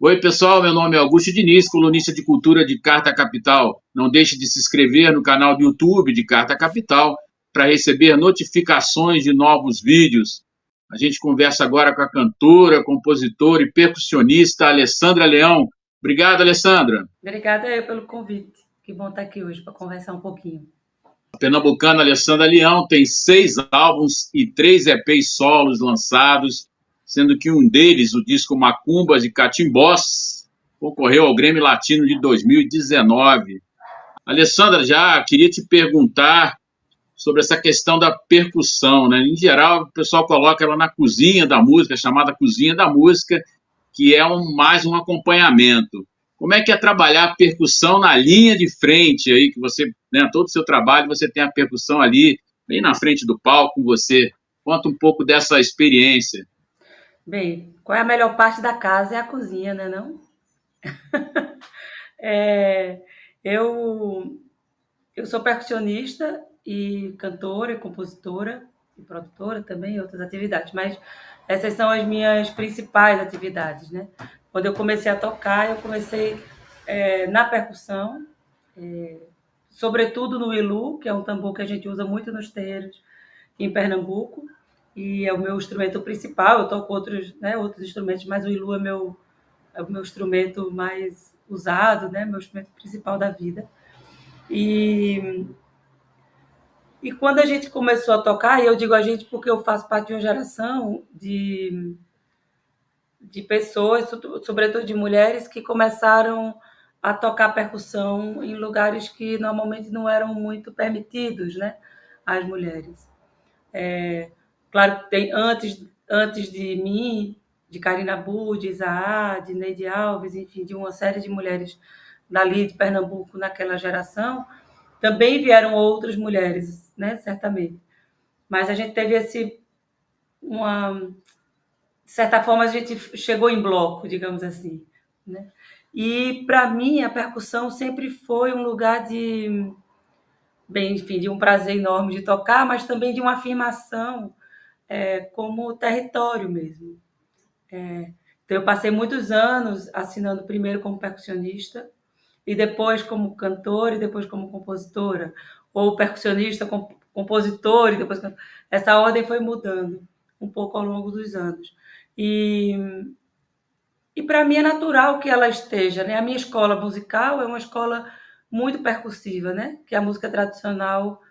Oi, pessoal, meu nome é Augusto Diniz, colunista de cultura de Carta Capital. Não deixe de se inscrever no canal do YouTube de Carta Capital para receber notificações de novos vídeos. A gente conversa agora com a cantora, compositora e percussionista Alessandra Leão. Obrigado, Alessandra. Obrigada eu pelo convite. Que bom estar aqui hoje para conversar um pouquinho. A pernambucana Alessandra Leão tem 6 álbuns e 3 EPs solos lançados, sendo que um deles, o disco Macumba de Catimbós, concorreu ao Grêmio Latino de 2019. Alessandra, já queria te perguntar sobre essa questão da percussão, né? Em geral, o pessoal coloca ela na cozinha da música, chamada cozinha da música, que é mais um acompanhamento. Como é que é trabalhar a percussão na linha de frente aí, que você, né, todo o seu trabalho, você tem a percussão ali, bem na frente do palco com você. Conta um pouco dessa experiência. Bem, qual é a melhor parte da casa? É a cozinha, né, não? É, eu, eu sou percussionista e cantora e compositora e produtora também, e outras atividades, mas essas são as minhas principais atividades, né? Quando eu comecei a tocar, eu comecei na percussão, sobretudo no ilu, que é um tambor que a gente usa muito nos terreiros em Pernambuco, e é o meu instrumento principal. Eu toco outros, né, outros instrumentos, mas o ilu é o meu instrumento mais usado, né, meu instrumento principal da vida. E, e quando a gente começou a tocar, e eu digo a gente porque eu faço parte de uma geração de pessoas, sobretudo de mulheres, que começaram a tocar percussão em lugares que normalmente não eram muito permitidos, né, às mulheres. Claro que tem antes de mim, de Karina Bu, de Isaá, de Neide Alves, enfim, de uma série de mulheres dali de Pernambuco naquela geração, também vieram outras mulheres, né, certamente. Mas a gente teve de certa forma, a gente chegou em bloco, digamos assim, né? E para mim a percussão sempre foi um lugar de, bem, enfim, de um prazer enorme de tocar, mas também de uma afirmação como território mesmo. Então, eu passei muitos anos assinando primeiro como percussionista, e depois como cantora, e depois como compositora, ou percussionista, compositor, e depois. Essa ordem foi mudando um pouco ao longo dos anos. E, e para mim é natural que ela esteja, né? A minha escola musical é uma escola muito percussiva, né? Que é a música tradicional.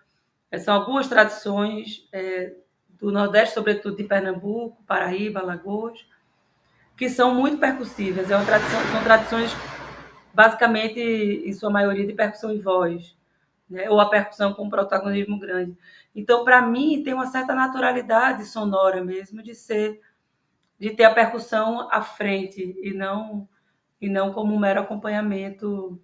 São algumas tradições do Nordeste, sobretudo de Pernambuco, Paraíba, Alagoas, que são muito percussivas. São tradições, basicamente, em sua maioria, de percussão em voz, né? Ou a percussão com um protagonismo grande. Então, para mim, tem uma certa naturalidade sonora mesmo de ter a percussão à frente e não como um mero acompanhamento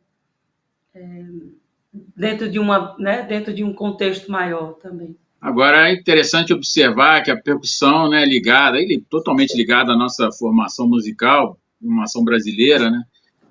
dentro de um contexto maior também. Agora, é interessante observar que a percussão, né, ligada, ele é totalmente ligada à nossa formação musical, formação brasileira, né?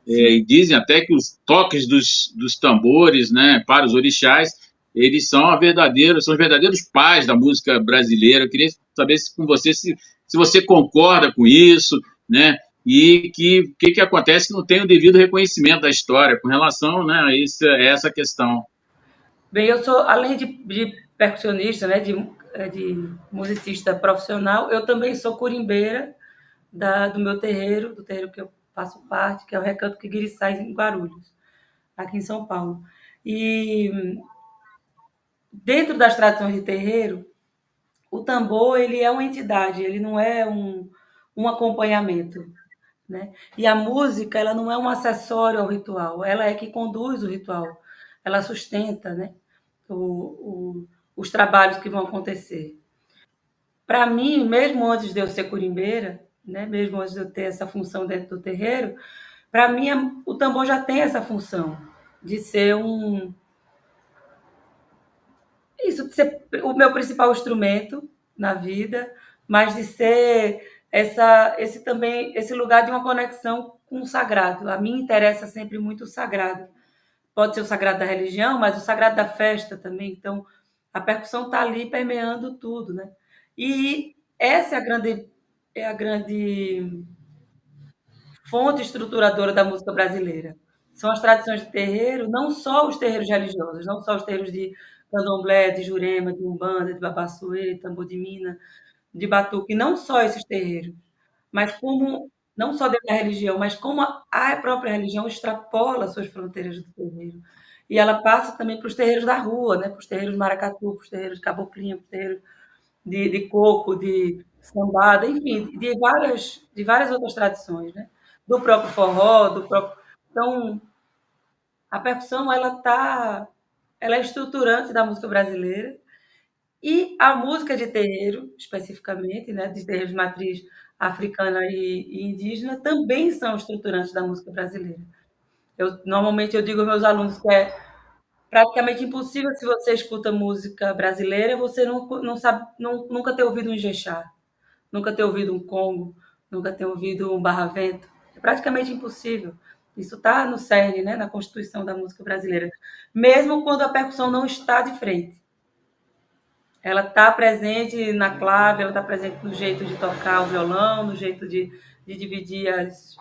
E dizem até que os toques dos tambores, né, para os orixás, eles são os verdadeiros pais da música brasileira. Eu queria saber com você se você concorda com isso, né? E que acontece que não tem o devido reconhecimento da história com relação, né, a essa questão. Bem, eu sou, além de percussionista, né, de musicista profissional, eu também sou curimbeira do meu terreiro, do terreiro que eu faço parte, que é o Recanto Quiguiriçá, em Guarulhos, aqui em São Paulo. E dentro das tradições de terreiro, o tambor ele é uma entidade, ele não é um acompanhamento, né? E a música ela não é um acessório ao ritual, ela é que conduz o ritual, ela sustenta, né, os trabalhos que vão acontecer. Para mim, mesmo antes de eu ser curimbeira, né, mesmo antes de eu ter essa função dentro do terreiro, para mim o tambor já tem essa função de ser de ser o meu principal instrumento na vida, mas de ser esse lugar de uma conexão com o sagrado. A mim interessa sempre muito o sagrado. Pode ser o sagrado da religião, mas o sagrado da festa também. Então, a percussão está ali permeando tudo, né? E essa é a grande fonte estruturadora da música brasileira. São as tradições de terreiro, não só os terreiros religiosos, não só os terreiros de candomblé, de jurema, de umbanda, de babassuê, tambor de mina, de batuque, não só esses terreiros, mas como, não só dentro da religião, mas como a própria religião extrapola suas fronteiras do terreiro. E ela passa também para os terreiros da rua, né? Para os terreiros de maracatu, para os terreiros de caboclinha, para os terreiros de coco, de sambada, enfim, de várias outras tradições, né? Do próprio forró, do próprio... Então, a percussão, ela é estruturante da música brasileira e a música de terreiro, especificamente, né, de terreiro de matriz africana e indígena, também são estruturantes da música brasileira. Normalmente eu digo aos meus alunos que é praticamente impossível, se você escuta música brasileira, você não sabe, nunca ter ouvido um Ijexá, nunca ter ouvido um Congo, nunca ter ouvido um barravento. É praticamente impossível. Isso está no cerne, né, na constituição da música brasileira. Mesmo quando a percussão não está de frente. Ela está presente na clave, ela está presente no jeito de tocar o violão, no jeito de dividir as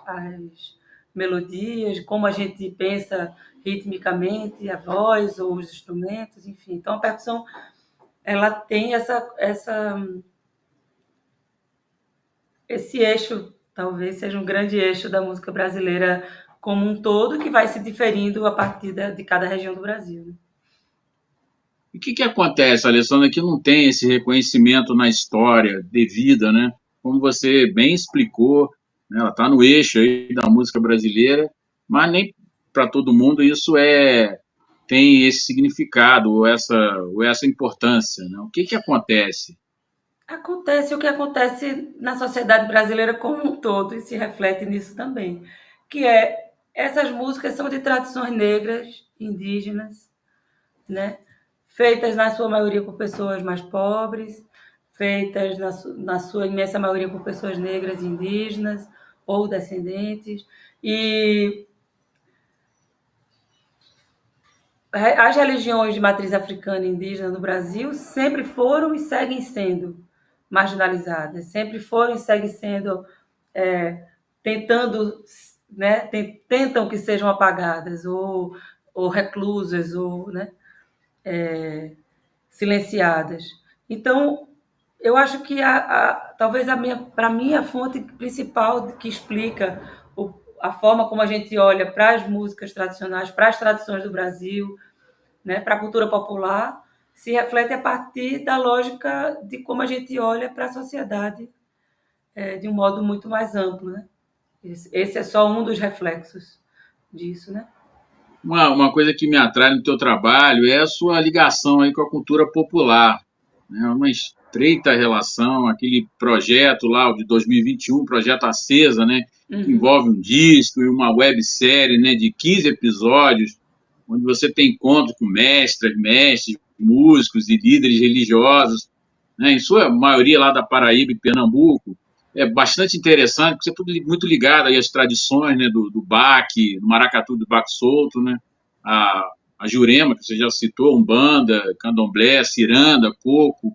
melodias, como a gente pensa ritmicamente, a voz ou os instrumentos, enfim. Então, a percussão ela tem esse eixo, talvez seja um grande eixo da música brasileira como um todo, que vai se diferindo a partir de cada região do Brasil. Né? E o que acontece, Alessandra, que não tem esse reconhecimento na história devida, né? Como você bem explicou, né? Ela está no eixo aí da música brasileira, mas nem para todo mundo isso tem esse significado ou essa importância, né? O que acontece? Acontece o que acontece na sociedade brasileira como um todo e se reflete nisso também, que é essas músicas são de tradições negras, indígenas, né? Feitas na sua maioria por pessoas mais pobres, feitas na sua imensa maioria por pessoas negras e indígenas ou descendentes. E as religiões de matriz africana e indígena no Brasil sempre foram e seguem sendo marginalizadas, sempre foram e seguem sendo tentando, né, tentam que sejam apagadas ou reclusas ou, né, silenciadas. Então, eu acho que talvez para mim a fonte principal que explica a forma como a gente olha para as músicas tradicionais, para as tradições do Brasil, né, para a cultura popular, se reflete a partir da lógica de como a gente olha para a sociedade de um modo muito mais amplo. Né? Esse é só um dos reflexos disso. Né? Uma coisa que me atrai no teu trabalho é a sua ligação aí com a cultura popular, né? Uma estreita relação, aquele projeto lá, o de 2021, projeto Acesa, né? Que envolve um disco e uma websérie, né? De 15 episódios, onde você tem encontro com mestres, músicos e líderes religiosos, né? Em sua maioria lá da Paraíba e Pernambuco. É bastante interessante, porque você é tudo muito ligado aí às tradições, né, do baque, do maracatu do baque solto, né, a jurema, que você já citou, umbanda, candomblé, ciranda, coco.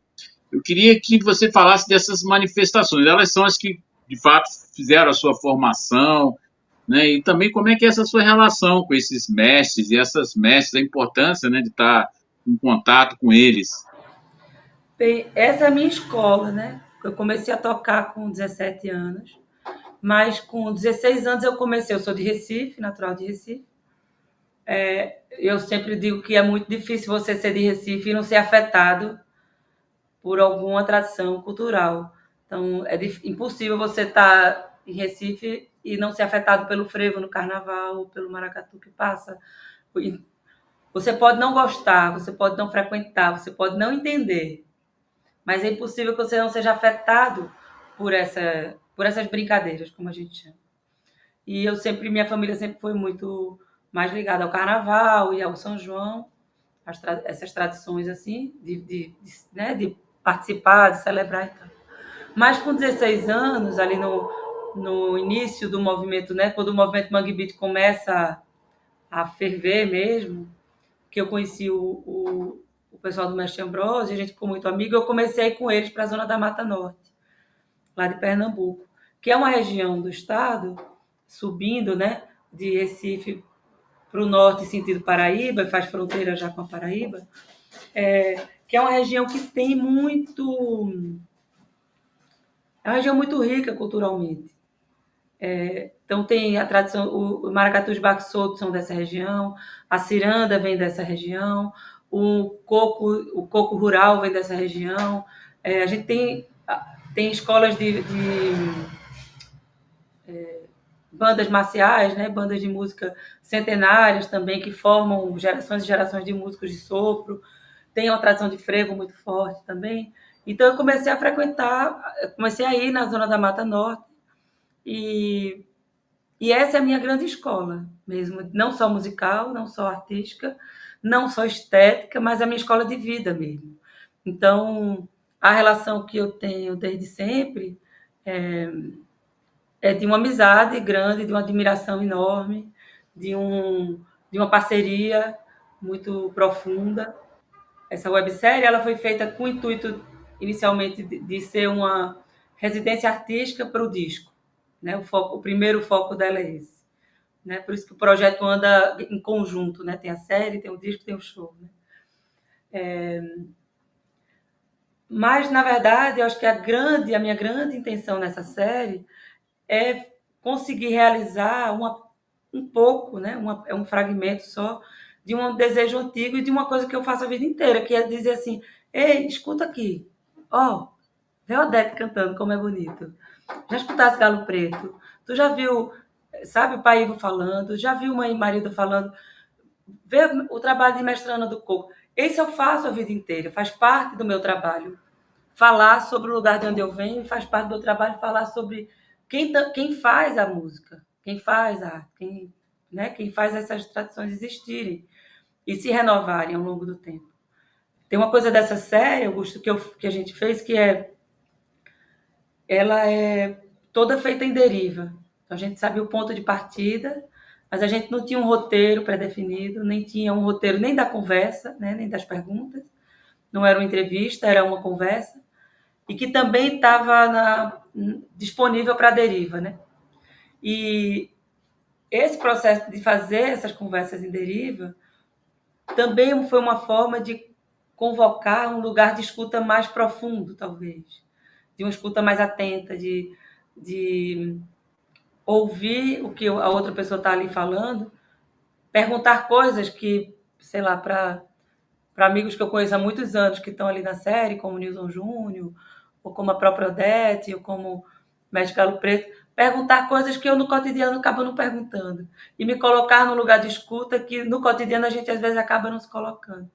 Eu queria que você falasse dessas manifestações. Elas são as que, de fato, fizeram a sua formação, né, e também como é que é essa sua relação com esses mestres e essas mestres, a importância, né, de estar em contato com eles. Bem, essa é a minha escola, né? Eu comecei a tocar com 17 anos, mas com 16 anos eu sou de Recife, natural de Recife. Eu sempre digo que é muito difícil você ser de Recife e não ser afetado por alguma tradição cultural. Então, é impossível você estar em Recife e não ser afetado pelo frevo no carnaval, pelo maracatu que passa. Você pode não gostar, você pode não frequentar, você pode não entender, mas é impossível que você não seja afetado por essas brincadeiras, como a gente chama. E minha família sempre foi muito mais ligada ao carnaval e ao São João, essas tradições assim, né, de participar, de celebrar e tal. Mas com 16 anos, ali no início do movimento, né, quando o movimento Mangue Beat começa a ferver mesmo, que eu conheci o pessoal do Mestre Ambrosio, a gente ficou muito amigo, eu comecei a ir com eles para a zona da Mata Norte, lá de Pernambuco, que é uma região do estado subindo, né, de Recife para o norte, sentido Paraíba, faz fronteira já com a Paraíba, que é uma região que tem muito... É uma região muito rica culturalmente. Então, tem a tradição, o maracatu e os baque-solto são dessa região, a ciranda vem dessa região, o coco rural vem dessa região. A gente tem escolas de bandas marciais, né? Bandas de música centenárias também, que formam gerações e gerações de músicos de sopro. Tem uma tradição de frevo muito forte também. Então, eu comecei a frequentar, comecei a ir na zona da Mata Norte, e essa é a minha grande escola mesmo, não só musical, não só artística, não só estética, mas a minha escola de vida mesmo. Então, a relação que eu tenho desde sempre é de uma amizade grande, de uma admiração enorme, de uma parceria muito profunda. Essa websérie ela foi feita com o intuito, inicialmente, de ser uma residência artística para o disco. Né? O primeiro foco dela é esse. Né? Por isso que o projeto anda em conjunto, né? Tem a série, tem o disco, tem o show. Né? Mas, na verdade, eu acho que a minha grande intenção nessa série é conseguir realizar um pouco, né? É um fragmento só de um desejo antigo e de uma coisa que eu faço a vida inteira, que é dizer assim: ei, escuta aqui, ó, vê a Odete cantando, como é bonito. Já escutasse Galo Preto? Tu já viu, sabe, o Pai Ivo falando? Já viu Mãe e Marido falando? Vê o trabalho de Mestrana do Coco. Esse eu faço a vida inteira, faz parte do meu trabalho. Falar sobre o lugar de onde eu venho faz parte do meu trabalho, falar sobre quem faz a música, quem faz a arte, quem faz essas tradições existirem e se renovarem ao longo do tempo. Tem uma coisa dessa série, Augusto, que a gente fez, que ela é toda feita em deriva. Então, a gente sabia o ponto de partida, mas a gente não tinha um roteiro pré-definido, nem tinha um roteiro nem da conversa, né, nem das perguntas. Não era uma entrevista, era uma conversa. E que também estava disponível para a deriva. Né? E esse processo de fazer essas conversas em deriva também foi uma forma de convocar um lugar de escuta mais profundo, talvez. De uma escuta mais atenta, de ouvir o que a outra pessoa está ali falando, perguntar coisas que, sei lá, para amigos que eu conheço há muitos anos que estão ali na série, como o Nilson Júnior, ou como a própria Odete, ou como Mestre Galo Preto, perguntar coisas que eu no cotidiano acabo não perguntando. E me colocar num lugar de escuta que no cotidiano a gente às vezes acaba não se colocando.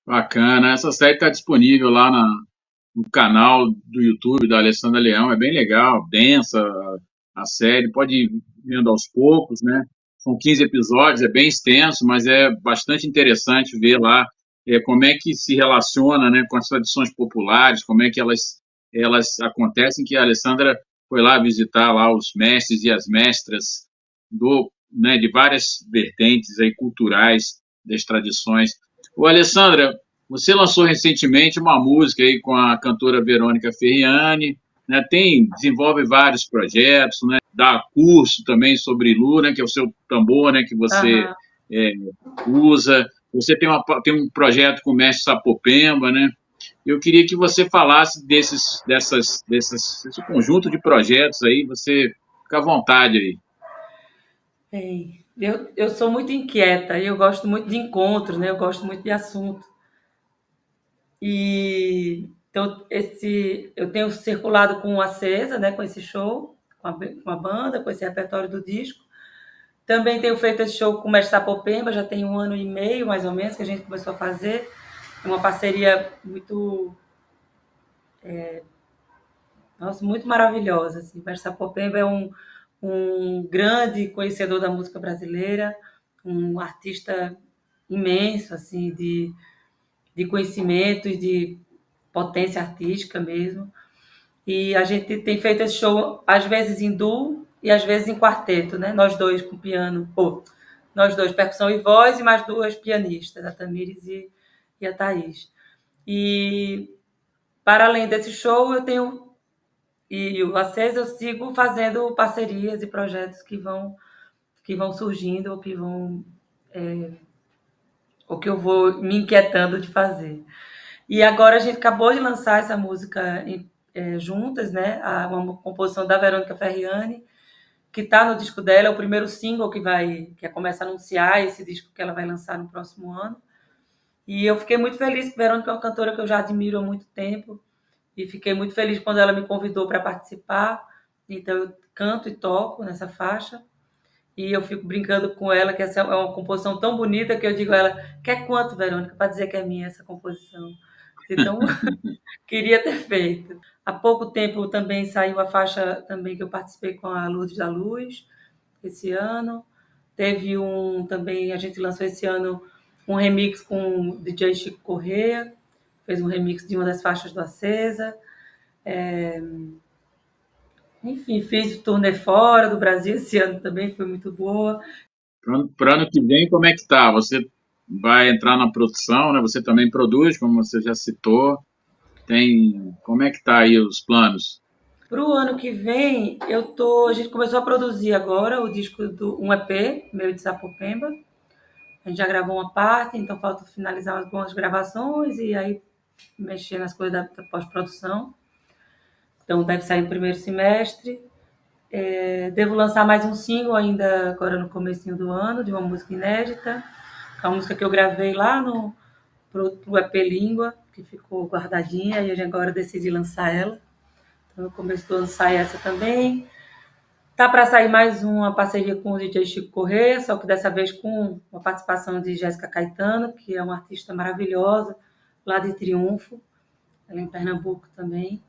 Bacana. Essa série está disponível lá no canal do YouTube da Alessandra Leão. É bem legal, densa a série. Pode ir vendo aos poucos, né? São 15 episódios, é bem extenso, mas é bastante interessante ver lá como é que se relaciona, né, com as tradições populares, como é que elas acontecem, que a Alessandra foi lá visitar lá os mestres e as mestras né, de várias vertentes aí culturais das tradições. Ô, Alessandra, você lançou recentemente uma música aí com a cantora Verônica Ferriani, né? Desenvolve vários projetos, né? Dá curso também sobre Ilu, né? Que é o seu tambor, né? Que você usa. Você tem um projeto com o Mestre Sapopemba, né? Eu queria que você falasse desse conjunto de projetos aí. Você fica à vontade aí. Bem, eu sou muito inquieta e eu gosto muito de encontros, né? Eu gosto muito de assunto. E então eu tenho circulado com a Acesa, né? Com esse show, com a banda, com esse repertório do disco. Também tenho feito esse show com o Mestre Sapopemba, já tem 1 ano e meio, mais ou menos, que a gente começou a fazer. É uma parceria muito muito maravilhosa. Assim. O Mestre Sapopemba é um grande conhecedor da música brasileira, um artista imenso, assim, de conhecimento e de potência artística mesmo. E a gente tem feito esse show, às vezes em duo e às vezes em quarteto, né? Nós dois com piano, nós dois, percussão e voz, e mais 2 pianistas, a Tamires e a Thaís. E, para além desse show, eu tenho e o Acesa, eu sigo fazendo parcerias e projetos que vão surgindo ou que eu vou me inquietando de fazer. E agora a gente acabou de lançar essa música juntas, né? Uma composição da Verônica Ferriani, que está no disco dela, é o primeiro single que começa a anunciar esse disco que ela vai lançar no próximo ano. E eu fiquei muito feliz, que Verônica é uma cantora que eu já admiro há muito tempo, e fiquei muito feliz quando ela me convidou para participar. Então eu canto e toco nessa faixa. E eu fico brincando com ela, que essa é uma composição tão bonita que eu digo a ela, quer quanto, Verônica, para dizer que é minha essa composição? Então, queria ter feito. Há pouco tempo também saiu a faixa também que eu participei com a Lourdes da Luz, esse ano. Teve também, a gente lançou esse ano um remix com o DJ Chico Corrêa, fez um remix de uma das faixas do Acesa. Enfim, fiz turnê fora do Brasil esse ano também, foi muito boa. Para ano que vem, como é que tá? Você vai entrar na produção, né? Você também produz, como você já citou. Como é que tá aí os planos? Para o ano que vem, a gente começou a produzir agora o disco um EP, meu de Sapopemba. A gente já gravou uma parte, então falta finalizar algumas gravações e aí mexer nas coisas da pós-produção. Então deve sair no primeiro semestre. Devo lançar mais um single ainda agora no comecinho do ano, de uma música inédita, que é uma música que eu gravei lá pro EP Língua, que ficou guardadinha, e a agora decidi lançar ela. Então no começo do ano sai essa também. Tá para sair mais uma parceria com o DJ Chico Corrêa, só que dessa vez com a participação de Jéssica Caetano, que é uma artista maravilhosa, lá de Triunfo, ela é em Pernambuco também.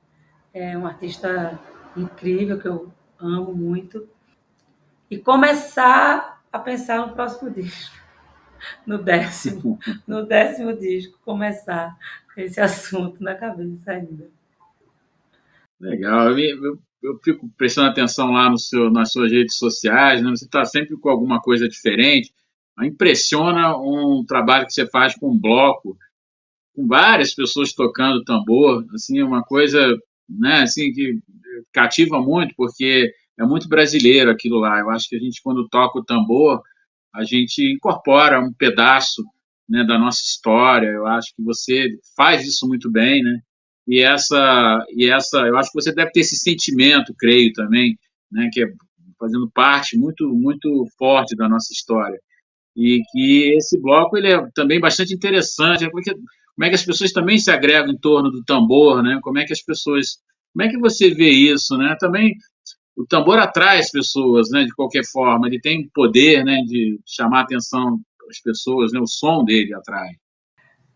É uma artista incrível, que eu amo muito. E começar a pensar no próximo disco, no décimo disco, começar esse assunto na cabeça ainda. Legal. Eu fico prestando atenção lá nas suas redes sociais, né? Você está sempre com alguma coisa diferente. Impressiona um trabalho que você faz com um bloco, com várias pessoas tocando tambor, assim, é uma coisa, né, assim, que cativa muito, porque é muito brasileiro aquilo lá. Eu acho que a gente, quando toca o tambor, a gente incorpora um pedaço, né, da nossa história. Eu acho que você faz isso muito bem, né? Eu acho que você deve ter esse sentimento, creio também, né, que é fazendo parte muito, muito forte da nossa história. E que esse bloco ele é também bastante interessante, porque como é que as pessoas também se agregam em torno do tambor, né? Como é que você vê isso, né? Também o tambor atrai as pessoas, né? De qualquer forma, ele tem poder, né? De chamar a atenção das pessoas, né? O som dele atrai.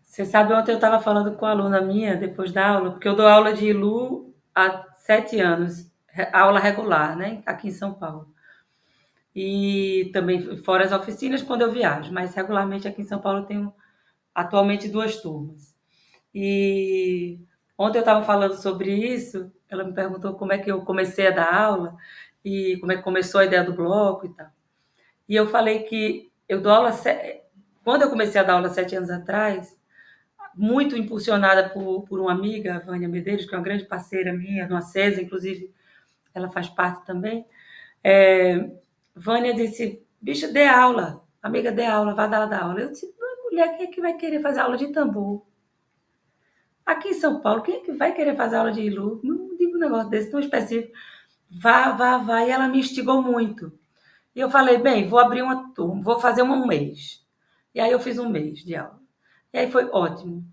Você sabe, ontem eu estava falando com uma aluna minha, depois da aula, porque eu dou aula de Ilu há 7 anos, aula regular, né? Aqui em São Paulo. E também fora as oficinas quando eu viajo, mas regularmente aqui em São Paulo eu tenho atualmente 2 turmas. E ontem eu estava falando sobre isso, ela me perguntou como é que eu comecei a dar aula e como é que começou a ideia do bloco e tal. E eu falei que eu dou aula, quando eu comecei a dar aula 7 anos atrás, muito impulsionada por uma amiga, a Vânia Medeiros, que é uma grande parceira minha, no Acesa, inclusive ela faz parte também. Vânia disse, bicho, dê aula, amiga, dê aula, vá dar aula. Eu disse, mulher, quem é que vai querer fazer aula de tambor? Aqui em São Paulo, quem é que vai querer fazer aula de Ilu? Não digo um negócio desse tão específico. Vá. E ela me instigou muito. E eu falei, bem, vou abrir uma turma, vou fazer um mês. E aí eu fiz um mês de aula. E aí foi ótimo.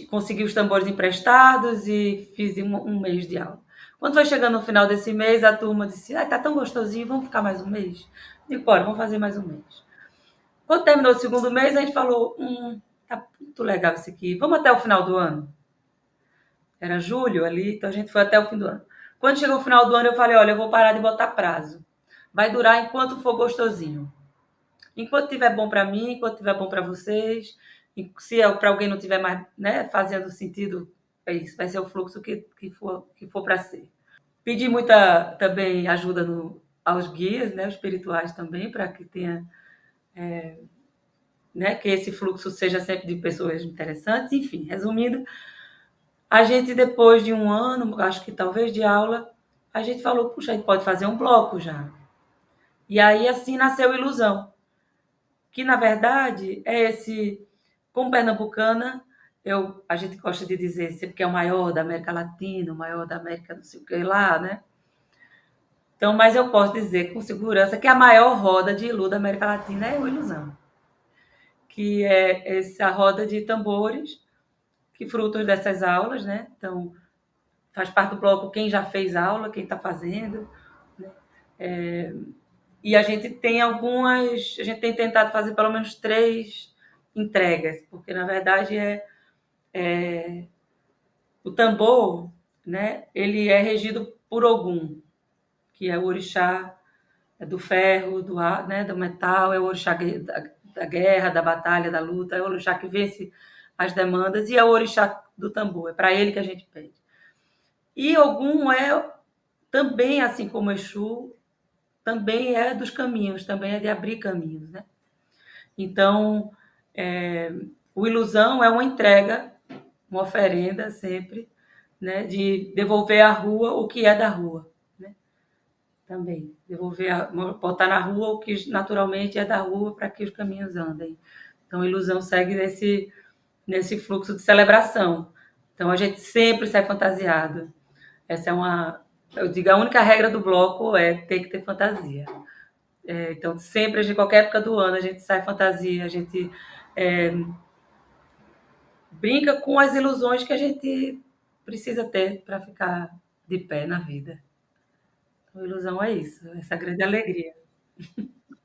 Consegui os tambores emprestados e fiz um mês de aula. Quando foi chegando no final desse mês, a turma disse, tá tão gostosinho, vamos ficar mais um mês? Eu digo, bora, vamos fazer mais um mês. Quando terminou o segundo mês, a gente falou, tá muito legal isso aqui, vamos até o final do ano? Era julho ali, então a gente foi até o fim do ano. Quando chegou o final do ano, eu falei, olha, eu vou parar de botar prazo. Vai durar enquanto for gostosinho. Enquanto tiver bom para mim, enquanto tiver bom para vocês, se para alguém não tiver mais, né, fazendo sentido, é isso, vai ser o fluxo que for para ser. Pedi muita também ajuda aos guias, né, espirituais também, para que tenha, né, que esse fluxo seja sempre de pessoas interessantes. Enfim, resumindo, A gente, depois de um ano, acho que talvez de aula, a gente falou, puxa, a gente pode fazer um bloco já. E aí, assim, nasceu Ilusão, que, na verdade, é esse... Como pernambucana, a gente gosta de dizer sempre que é o maior da América Latina, o maior da América não sei o que lá, né? Então, mas eu posso dizer com segurança que a maior roda de Ilu da América Latina é o Ilusão, que é essa roda de tambores, que frutos dessas aulas, né? Então, faz parte do bloco quem já fez aula, quem está fazendo, né? E a gente tem tentado fazer pelo menos 3 entregas, porque na verdade o tambor, né? Ele é regido por Ogum, que é o orixá do ferro, né? Do metal, é o orixá da guerra, da batalha, da luta, é o orixá que vence as demandas e é o orixá do tambor, é para ele que a gente pede. E Ogum também, assim como Exu, também é dos caminhos, também é de abrir caminhos, né? Então, o Ilusão é uma entrega, uma oferenda sempre, né? De devolver à rua o que é da rua, né? Também, botar na rua o que naturalmente é da rua para que os caminhos andem. Então, a Ilusão segue nesse fluxo de celebração. Então, a gente sempre sai fantasiado. Essa é eu digo, a única regra do bloco é ter que ter fantasia. Então, sempre, de qualquer época do ano, a gente sai fantasia, a gente brinca com as ilusões que a gente precisa ter para ficar de pé na vida. Então, a ilusão é isso, essa grande alegria.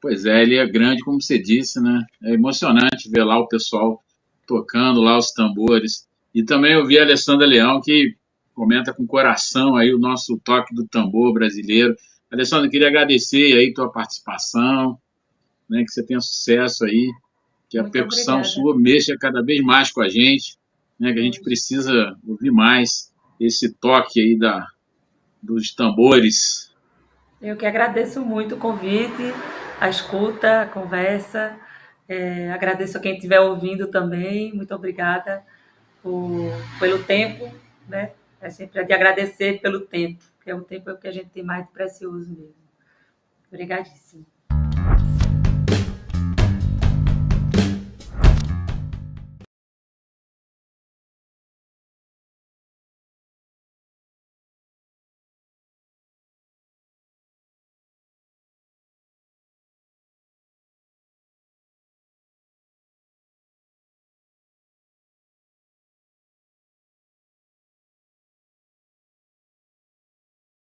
Pois é, ele é grande, como você disse, né? É emocionante ver lá o pessoal tocando lá os tambores. E também eu vi a Alessandra Leão, que comenta com coração aí o nosso toque do tambor brasileiro. Alessandra, queria agradecer aí tua participação, né? Que você tenha sucesso aí, que a Muito percussão obrigada. sua mexa cada vez mais com a gente, né? Que a gente precisa ouvir mais esse toque aí dos tambores. Eu que agradeço muito o convite, a escuta, a conversa. Agradeço a quem estiver ouvindo também. Muito obrigada pelo tempo, né? É sempre de agradecer pelo tempo, que é o tempo que a gente tem mais precioso mesmo. Obrigadíssimo.